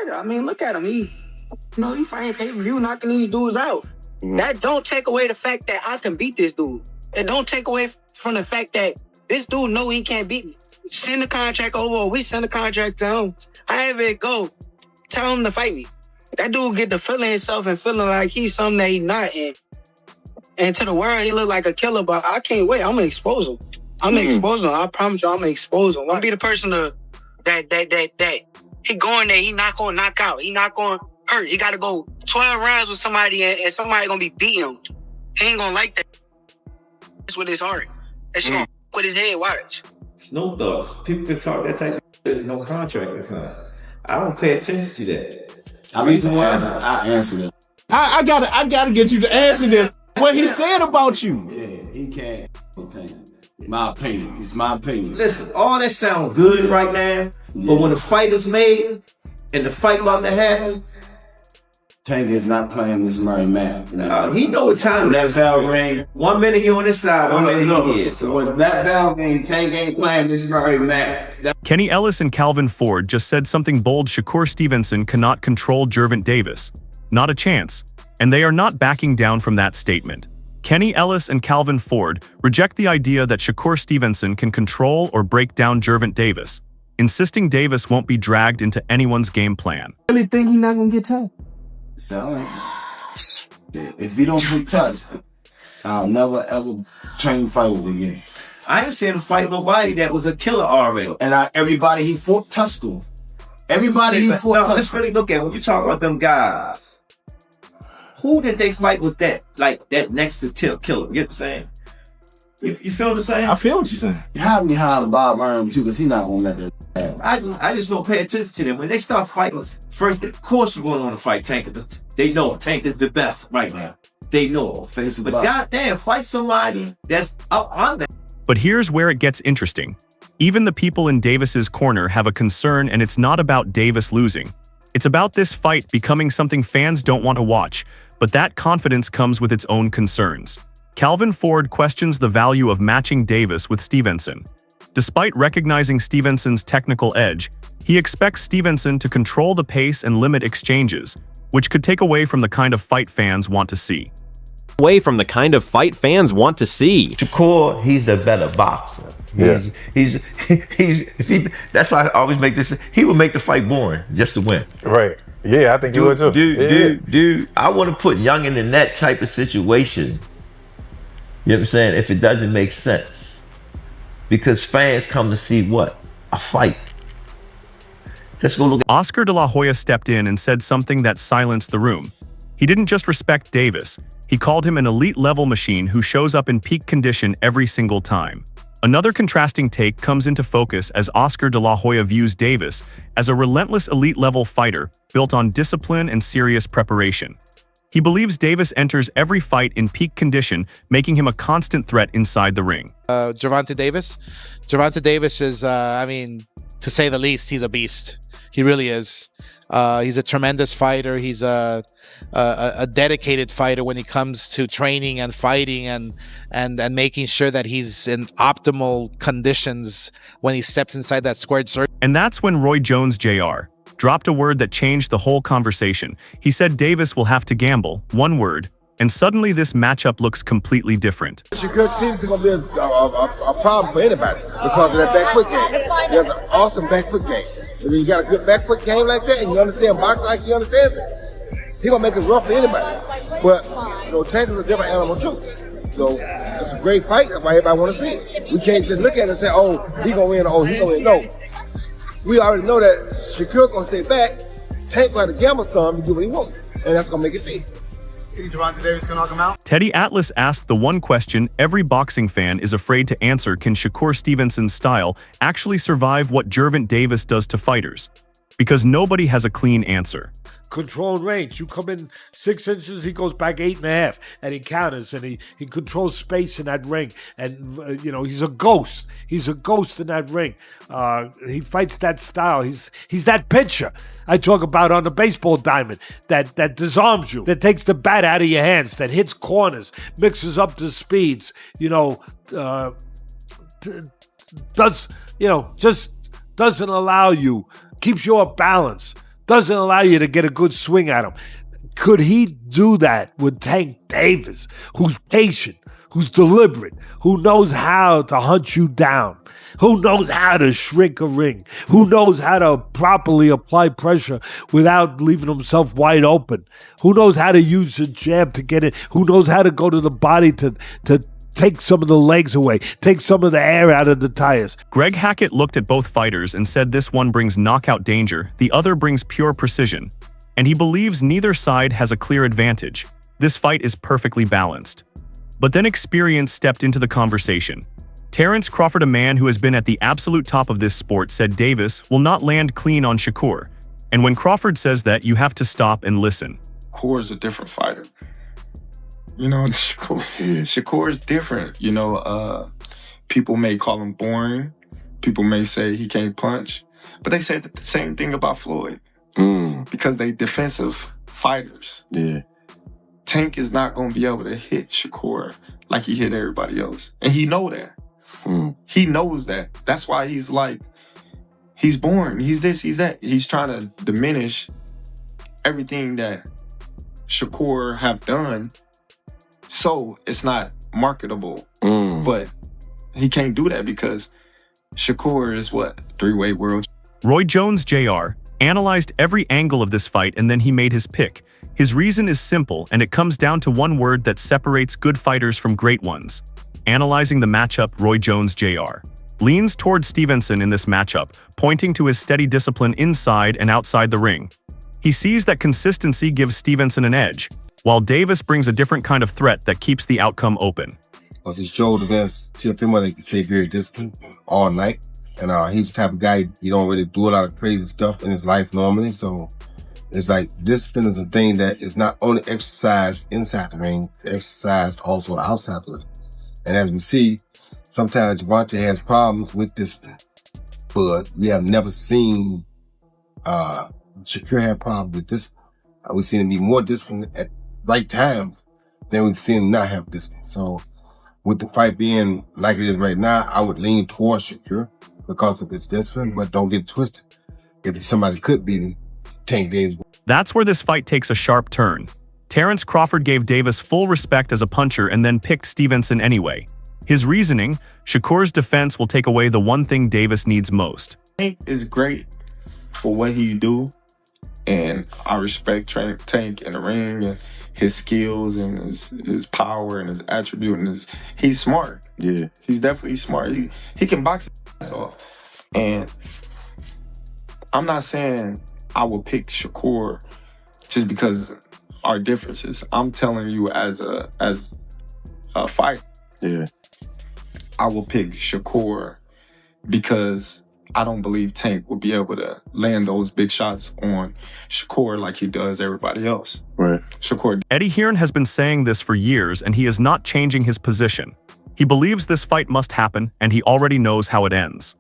fighter. I mean, look at him. He fighting pay-per-view, knocking these dudes out. That don't take away the fact that I can beat this dude. It don't take away from the fact that this dude know he can't beat me. Send the contract over, or we send the contract to him. However it go, tell him to fight me. That dude get to feeling himself and feeling like he's something that he's not. And to the world, he look like a killer, but I can't wait. I'm going to expose him. I promise you, I'm going to expose him. I'll be the person that he going there, he not going to knock out. He not going to hurt. He got to go 12 rounds with somebody, and somebody going to be beating him. He ain't going to like that. It's with his heart. That's going to with his head. Watch. No thoughts. People can talk that type of shit, no contract or something. I don't pay attention to that. I answer it. I gotta get you to answer this. What he said about you. Yeah, he can't. My opinion. It's my opinion. Listen, all that sounds good right now, but when the fight is made and the fight about to happen, Tank is not playing this Murray map. He know what time that bell ring. 1 minute he on this side, 1 minute he is. So when that bell ring, Tank ain't playing this Murray map. Kenny Ellis and Calvin Ford just said something bold. Shakur Stevenson cannot control Gervonta Davis. Not a chance. And they are not backing down from that statement. Kenny Ellis and Calvin Ford reject the idea that Shakur Stevenson can control or break down Gervonta Davis, insisting Davis won't be dragged into anyone's game plan. I really think he's not gonna get touched. Sound like if he don't get touched, I'll never ever train fighters again. I ain't seen him fight nobody that was a killer already. And everybody he fought touch school. Everybody he fought touch. Let's really look at when you talk about them guys. Who did they fight was that next to killer? You know what I'm saying? You feel what I'm saying? I feel what you're saying. Have me holler Bob Arm too, because he's not gonna let that happen. I just don't pay attention to them. When they start fighting, first, of course you're going to want to fight Tank. They know Tank is the best right now. They know. But goddamn, fight somebody that's up on that. But here's where it gets interesting. Even the people in Davis's corner have a concern, and it's not about Davis losing. It's about this fight becoming something fans don't want to watch, but that confidence comes with its own concerns. Calvin Ford questions the value of matching Davis with Stevenson. Despite recognizing Stevenson's technical edge, he expects Stevenson to control the pace and limit exchanges, which could take away from the kind of fight fans want to see. Shakur, he's the better boxer. That's why I always make this. He would make the fight boring just to win. Right. Yeah, I think you would too. Dude, I want to put Youngin in that type of situation. You know what I'm saying? If it doesn't make sense. Because fans come to see what? A fight. Let's go look at Oscar De La Hoya stepped in and said something that silenced the room. He didn't just respect Davis. He called him an elite-level machine who shows up in peak condition every single time. Another contrasting take comes into focus as Oscar De La Hoya views Davis as a relentless elite-level fighter built on discipline and serious preparation. He believes Davis enters every fight in peak condition, making him a constant threat inside the ring. Gervonta Davis is, to say the least, he's a beast. He really is. He's a tremendous fighter. He's a dedicated fighter when it comes to training and fighting and making sure that he's in optimal conditions when he steps inside that squared circle. And that's when Roy Jones Jr. dropped a word that changed the whole conversation. He said Davis will have to gamble, one word, and suddenly this matchup looks completely different. Shakur Stevenson is going to be a problem for anybody because of that back foot game. He has an awesome back foot game. When you got a good back foot game like that and you understand boxing like he understands it, he's going to make it rough for anybody. But, Tank is a different animal too. So it's a great fight. That's why everybody want to see it. We can't just look at it and say, oh, he going to win, oh, he going to win. No. We already know that Shakur going to stay back. Tank going to gamble some to do what he wants. And that's going to make it big. Think Gervonta Davis can knock him out? Teddy Atlas asked the one question every boxing fan is afraid to answer: can Shakur Stevenson's style actually survive what Gervonta Davis does to fighters? Because nobody has a clean answer. Controlled range. You come in 6 inches, he goes back 8.5, and he counters, and he controls space in that ring. And he's a ghost. He's a ghost in that ring. He fights that style. He's that pitcher I talk about on the baseball diamond that disarms you, that takes the bat out of your hands, that hits corners, mixes up the speeds. Just doesn't allow you, keeps you off balance. doesn't allow you to get a good swing at him. Could he do that with Tank Davis, who's patient, who's deliberate, who knows how to hunt you down, who knows how to shrink a ring, who knows how to properly apply pressure without leaving himself wide open, who knows how to use a jab to get it, who knows how to go to the body to take some of the legs away, take some of the air out of the tires. Greg Hackett looked at both fighters and said this one brings knockout danger, the other brings pure precision. And he believes neither side has a clear advantage. This fight is perfectly balanced. But then experience stepped into the conversation. Terrence Crawford, a man who has been at the absolute top of this sport, said Davis will not land clean on Shakur. And when Crawford says that, you have to stop and listen. Shakur is a different fighter. You know, Shakur is different. You know, people may call him boring. People may say he can't punch. But they say the same thing about Floyd. Because they defensive fighters. Yeah. Tank is not going to be able to hit Shakur like he hit everybody else. And he know that. He knows that. That's why he's like, he's boring. He's this, he's that. He's trying to diminish everything that Shakur have done so it's not marketable. But he can't do that because Shakur is what? Three-weight world. Roy Jones Jr. analyzed every angle of this fight and then he made his pick. His reason is simple and it comes down to one word that separates good fighters from great ones. Analyzing the matchup, Roy Jones Jr. leans toward Stevenson in this matchup, pointing to his steady discipline inside and outside the ring. He sees that consistency gives Stevenson an edge, while Davis brings a different kind of threat that keeps the outcome open. Because he showed against Teofimo that he can stay very disciplined all night. And he's the type of guy, he don't really do a lot of crazy stuff in his life normally. So it's like discipline is a thing that is not only exercised inside the ring, it's exercised also outside the ring. And as we see, sometimes Gervonta has problems with discipline. But we have never seen Shakur have problems with this. We've seen him be more disciplined at right times than we've seen him not have discipline. So with the fight being like it is right now, I would lean towards Shakur because of his discipline, but don't get twisted. If somebody could beat him, Tank Davis. That's where this fight takes a sharp turn. Terrence Crawford gave Davis full respect as a puncher and then picked Stevenson anyway. His reasoning, Shakur's defense will take away the one thing Davis needs most. Tank is great for what he do, and I respect Tank in the ring and his skills and his power and his attribute and he's smart. Yeah. He's definitely smart. He can box his ass off. And I'm not saying I will pick Shakur just because our differences. I'm telling you as a fighter. Yeah. I will pick Shakur because I don't believe Tank will be able to land those big shots on Shakur like he does everybody else. Right. Shakur. Eddie Hearn has been saying this for years and he is not changing his position. He believes this fight must happen and he already knows how it ends.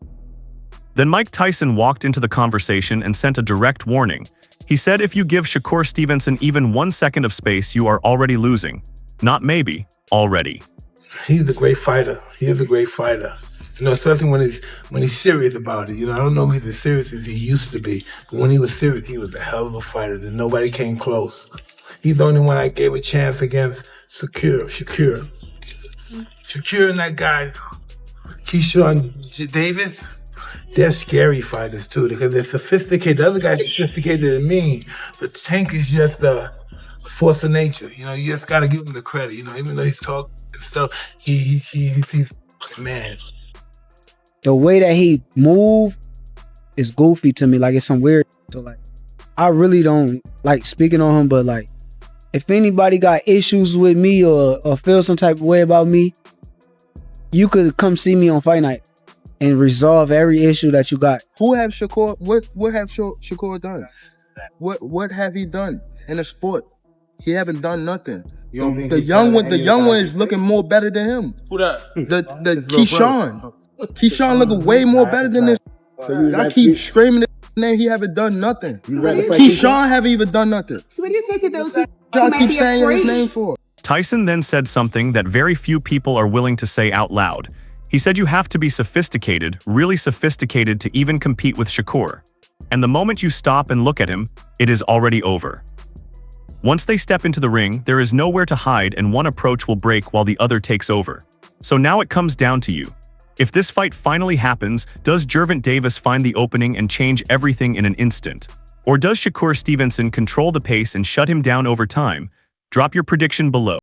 Then Mike Tyson walked into the conversation and sent a direct warning. He said if you give Shakur Stevenson even 1 second of space, you are already losing. Not maybe, already. He's a great fighter. He is a great fighter. You know, especially when he's serious about it. You know, I don't know if he's as serious as he used to be, but when he was serious, he was a hell of a fighter. And nobody came close. He's the only one I gave a chance against Shakur and that guy, Keyshawn Davis. They're scary fighters too because they're sophisticated. The other guy's sophisticated than me, but Tank is just a force of nature. You know, you just gotta give him the credit. You know, even though he's talking and stuff, he's man. The way that he move is goofy to me. Like it's some weird. So like, I really don't like speaking on him, but like, if anybody got issues with me or feel some type of way about me, you could come see me on fight night and resolve every issue that you got. Who have Shakur? What have Shakur done? What have he done in the sport? He haven't done nothing. The young one is looking more better than him. Who that? The Keyshawn. Keyshawn looking way more better than this. So I keep screaming his name. He haven't done nothing. Keyshawn haven't even done nothing. So what do you say to those who Y'all might keep be saying his afraid? name for? Tyson then said something that very few people are willing to say out loud. He said you have to be sophisticated, really sophisticated to even compete with Shakur. And the moment you stop and look at him, it is already over. Once they step into the ring, there is nowhere to hide and one approach will break while the other takes over. So now it comes down to you. If this fight finally happens, does Gervonta Davis find the opening and change everything in an instant? Or does Shakur Stevenson control the pace and shut him down over time? Drop your prediction below.